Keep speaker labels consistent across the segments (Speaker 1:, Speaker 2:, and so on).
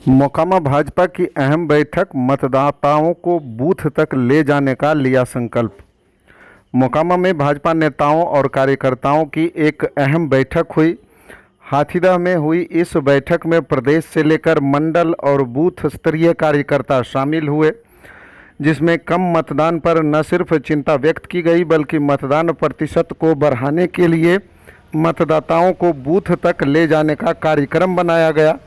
Speaker 1: मोकामा भाजपा की अहम बैठक, मतदाताओं को बूथ तक ले जाने का लिया संकल्प। मोकामा में भाजपा नेताओं और कार्यकर्ताओं की एक अहम बैठक हुई। हाथीदह में हुई इस बैठक में प्रदेश से लेकर मंडल और बूथ स्तरीय कार्यकर्ता शामिल हुए, जिसमें कम मतदान पर न सिर्फ चिंता व्यक्त की गई बल्कि मतदान प्रतिशत को बढ़ाने के लिए मतदाताओं को बूथ तक ले जाने का कार्यक्रम बनाया गया।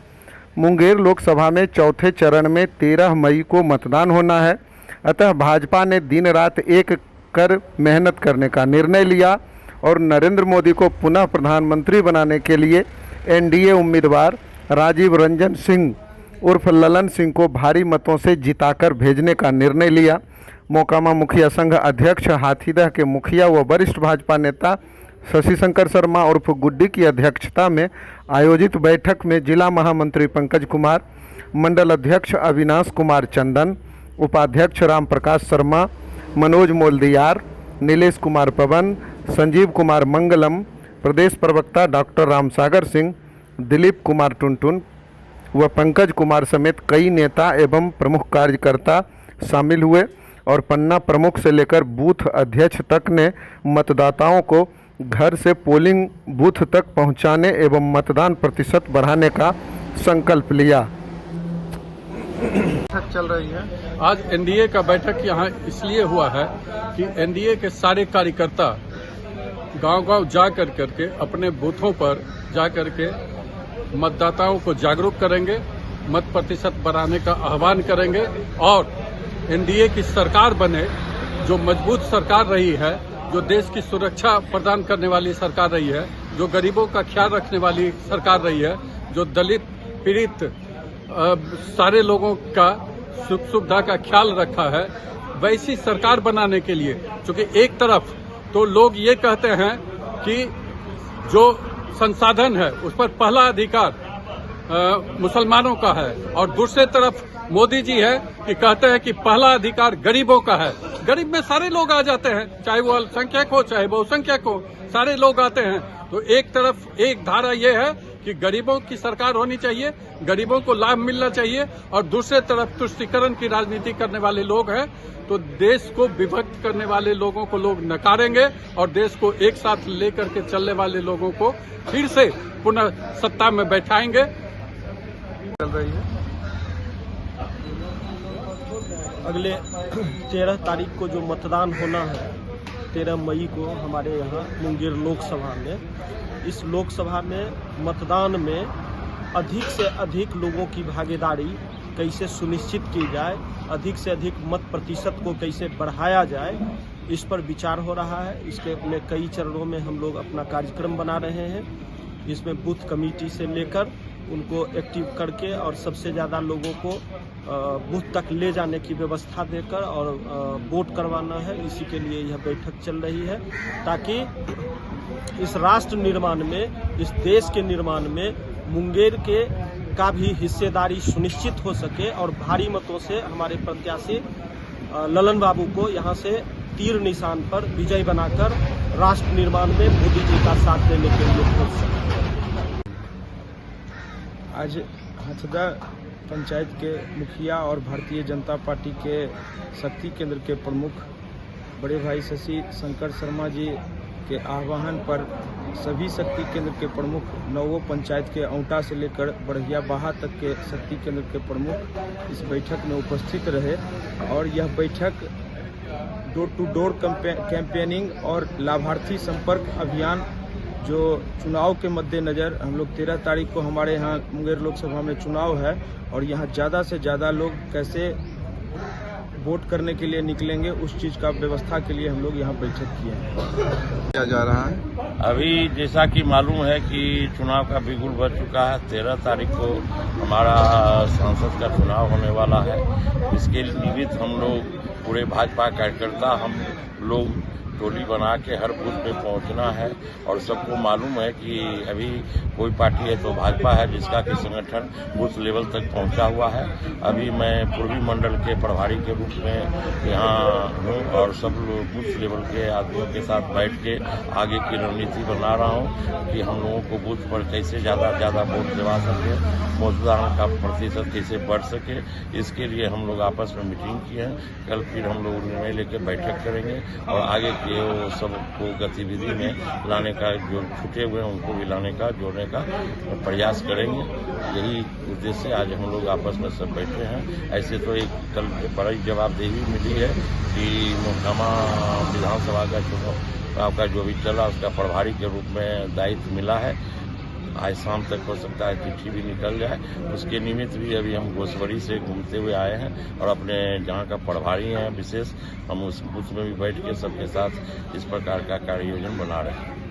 Speaker 1: मुंगेर लोकसभा में चौथे चरण में 13 मई को मतदान होना है। अतः भाजपा ने दिन रात एक कर मेहनत करने का निर्णय लिया और नरेंद्र मोदी को पुनः प्रधानमंत्री बनाने के लिए एनडीए उम्मीदवार राजीव रंजन सिंह उर्फ ललन सिंह को भारी मतों से जिताकर भेजने का निर्णय लिया। मोकामा मुखिया संघ अध्यक्ष, हाथीदह के मुखिया व वरिष्ठ भाजपा नेता शशि शंकर शर्मा उर्फ गुड्डी की अध्यक्षता में आयोजित बैठक में जिला महामंत्री पंकज कुमार, मंडल अध्यक्ष अविनाश कुमार चंदन, उपाध्यक्ष राम प्रकाश शर्मा, मनोज मोलदियार, नीलेश कुमार पवन, संजीव कुमार मंगलम, प्रदेश प्रवक्ता डॉक्टर रामसागर सिंह, दिलीप कुमार टुनटुन व पंकज कुमार समेत कई नेता एवं प्रमुख कार्यकर्ता शामिल हुए और पन्ना प्रमुख से लेकर बूथ अध्यक्ष तक ने मतदाताओं को घर से पोलिंग बूथ तक पहुंचाने एवं मतदान प्रतिशत बढ़ाने का संकल्प लिया।
Speaker 2: चल रही है।
Speaker 3: आज एनडीए का बैठक यहाँ इसलिए हुआ है कि एनडीए के सारे कार्यकर्ता गांव-गांव जा करके अपने बूथों पर जा करके मतदाताओं को जागरूक करेंगे, मत प्रतिशत बढ़ाने का आह्वान करेंगे और एनडीए की सरकार बने, जो मजबूत सरकार रही है, जो देश की सुरक्षा प्रदान करने वाली सरकार रही है, जो गरीबों का ख्याल रखने वाली सरकार रही है, जो दलित पीड़ित सारे लोगों का सुख सुविधा का ख्याल रखा है, वैसी सरकार बनाने के लिए, क्योंकि एक तरफ तो लोग ये कहते हैं कि जो संसाधन है उस पर पहला अधिकार मुसलमानों का है और दूसरे तरफ मोदी जी है कि कहते हैं कि पहला अधिकार गरीबों का है। गरीब में सारे लोग आ जाते हैं, चाहे वो अल्पसंख्यक हो चाहे बहुसंख्यक हो, सारे लोग आते हैं। तो एक तरफ एक धारा ये है कि गरीबों की सरकार होनी चाहिए, गरीबों को लाभ मिलना चाहिए और दूसरे तरफ तुष्टीकरण की राजनीति करने वाले लोग हैं तो देश को विभक्त करने वाले लोगों को लोग नकारेंगे और देश को एक साथ लेकर के चलने वाले लोगों को फिर से पुनः सत्ता में बैठाएंगे।
Speaker 2: चल रही है।
Speaker 4: अगले 13 तारीख को जो मतदान होना है, 13 मई को हमारे यहाँ मुंगेर लोकसभा में, इस लोकसभा में मतदान में अधिक से अधिक लोगों की भागीदारी कैसे सुनिश्चित की जाए, अधिक से अधिक मत प्रतिशत को कैसे बढ़ाया जाए, इस पर विचार हो रहा है। इसके में कई चरणों में हम लोग अपना कार्यक्रम बना रहे हैं। इसमें बूथ कमेटी से लेकर उनको एक्टिव करके और सबसे ज़्यादा लोगों को बूथ तक ले जाने की व्यवस्था देकर और वोट करवाना है। इसी के लिए यह बैठक चल रही है ताकि इस राष्ट्र निर्माण में, इस देश के निर्माण में मुंगेर के का भी हिस्सेदारी सुनिश्चित हो सके और भारी मतों से हमारे प्रत्याशी ललन बाबू को यहाँ से तीर निशान पर विजय बनाकर राष्ट्र निर्माण में मोदी जी का साथ देने के लिए पहुंच सके।
Speaker 5: आज हाथीदह पंचायत के मुखिया और भारतीय जनता पार्टी के शक्ति केंद्र के प्रमुख बड़े भाई शशि शंकर शर्मा जी के आह्वान पर सभी शक्ति केंद्र के प्रमुख, नवो पंचायत के औंटा से लेकर बढ़िया बाहा तक के शक्ति केंद्र के प्रमुख इस बैठक में उपस्थित रहे और यह बैठक डोर टू डोर कैंपेनिंग और लाभार्थी संपर्क अभियान जो चुनाव के मद्देनज़र हम लोग 13 तारीख को हमारे यहाँ मुंगेर लोकसभा में चुनाव है और यहाँ ज़्यादा से ज़्यादा लोग कैसे वोट करने के लिए निकलेंगे, उस चीज़ का व्यवस्था के लिए हम लोग यहाँ बैठक किए हैं।
Speaker 2: क्या जा रहा है?
Speaker 6: अभी जैसा कि मालूम है कि चुनाव का बिगुल बज चुका है। 13 तारीख को हमारा सांसद का चुनाव होने वाला है। इसके निमित्त हम लोग पूरे भाजपा कार्यकर्ता हम लोग टोली बना के हर बूथ पे पहुंचना है। और सबको मालूम है कि अभी कोई पार्टी है तो भाजपा है, जिसका कि संगठन बूथ लेवल तक पहुंचा हुआ है। अभी मैं पूर्वी मंडल के प्रभारी के रूप में यहाँ हूँ और सब लोग बूथ लेवल के आदमियों के साथ बैठ के आगे की रणनीति बना रहा हूँ कि हम लोगों को बूथ पर कैसे ज़्यादा से ज़्यादा वोट दिलवा सके, मतदान का प्रतिशत कैसे बढ़ सके। इसके लिए हम लोग आपस में मीटिंग की है। कल फिर हम लोग निर्णय लेकर बैठक करेंगे और आगे के वो सबको गतिविधि में लाने का, जो छूटे हुए हैं उनको भी लाने का, जोड़ने का प्रयास करेंगे। यही उद्देश्य से आज हम लोग आपस में सब बैठे हैं। ऐसे तो एक कल बड़ी जवाबदेही मिली है कि मोकामा विधानसभा का चुनाव का जो भी चला उसका प्रभारी के रूप में दायित्व मिला है। आज शाम तक हो सकता है चिट्ठी भी निकल जाए। उसके निमित्त भी अभी हम घोसबड़ी से घूमते हुए आए हैं और अपने जहाँ का प्रभारी हैं विशेष, हम उस बूथ में भी बैठ के सबके साथ इस प्रकार का कार्य योजना बना रहे हैं।